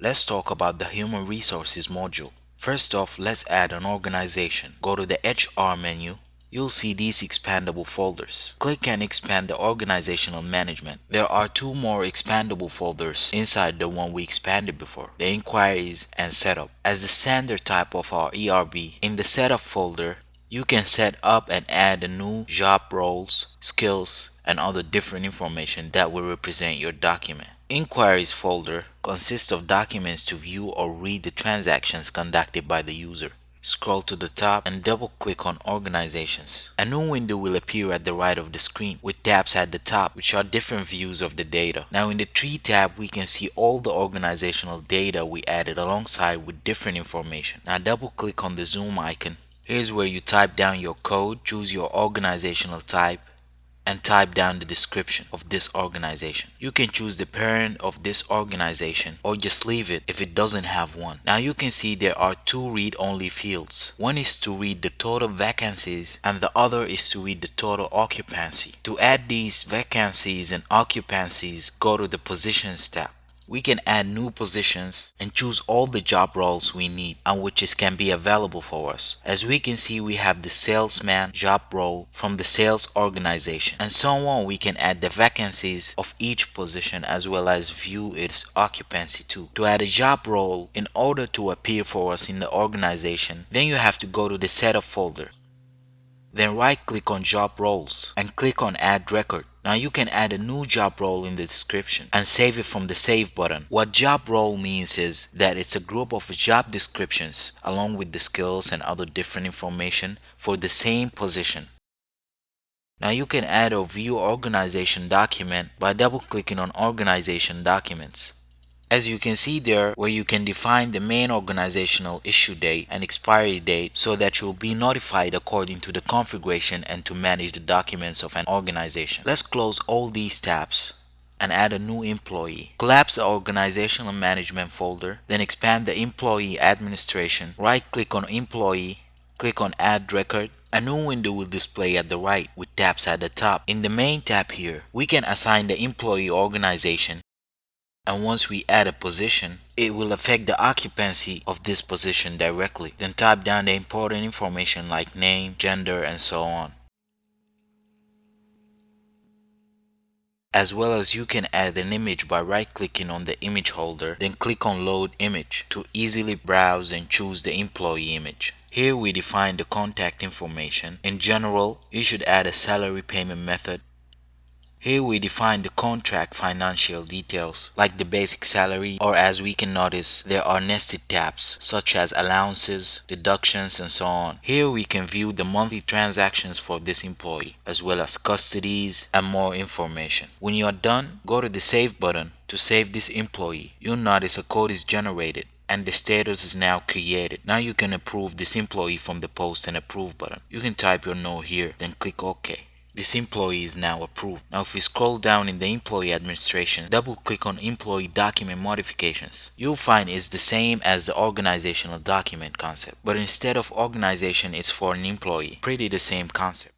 Let's talk about the Human Resources module. First off, let's add an organization. Go to the HR menu. You'll see these expandable folders. Click and expand the organizational management. There are two more expandable folders inside the one we expanded before, the inquiries and setup. As the standard type of our ERB, in the setup folder, you can set up and add a new job roles, skills, and other different information that will represent your document. Inquiries folder consists of documents to view or read the transactions conducted by the user. Scroll to the top and double click on organizations. A new window will appear at the right of the screen with tabs at the top which are different views of the data. Now in the tree tab we can see all the organizational data we added alongside with different information. Now double click on the zoom icon. Here's where you type down your code, choose your organizational type, and type down the description of this organization. You can choose the parent of this organization or just leave it if it doesn't have one. Now you can see there are two read-only fields. One is to read the total vacancies and the other is to read the total occupancy. To add these vacancies and occupancies, go to the Positions tab. We can add new positions and choose all the job roles we need and which can be available for us. As we can see, we have the salesman job role from the sales organization, and so on. We can add the vacancies of each position as well as view its occupancy too. To add a job role in order to appear for us in the organization, then you have to go to the setup folder. Then right click on job roles and click on add record. Now you can add a new job role in the description and save it from the save button. What job role means is that it's a group of job descriptions along with the skills and other different information for the same position. Now you can add or view organization document by double clicking on organization documents. As you can see there, where you can define the main organizational issue date and expiry date so that you'll be notified according to the configuration and to manage the documents of an organization. Let's close all these tabs and add a new employee. Collapse the organizational management folder, then expand the employee administration. Right click on employee, click on add record. A new window will display at the right with tabs at the top. In the main tab here, we can assign the employee organization. And once we add a position, it will affect the occupancy of this position directly. Then type down the important information like name, gender, and so on. As well as you can add an image by right clicking on the image holder, then click on load image to easily browse and choose the employee image. Here we define the contact information. In general, you should add a salary payment method. Here we define the contract financial details like the basic salary, or as we can notice there are nested tabs such as allowances, deductions, and so on. Here we can view the monthly transactions for this employee as well as custodies and more information. When you are done, go to the save button to save this employee. You'll notice a code is generated and the status is now created. Now you can approve this employee from the post and approve button. You can type your note here, then click OK. This employee is now approved. Now if we scroll down in the employee administration, double click on employee document modifications, you'll find it's the same as the organizational document concept, but instead of organization it's for an employee. Pretty the same concept.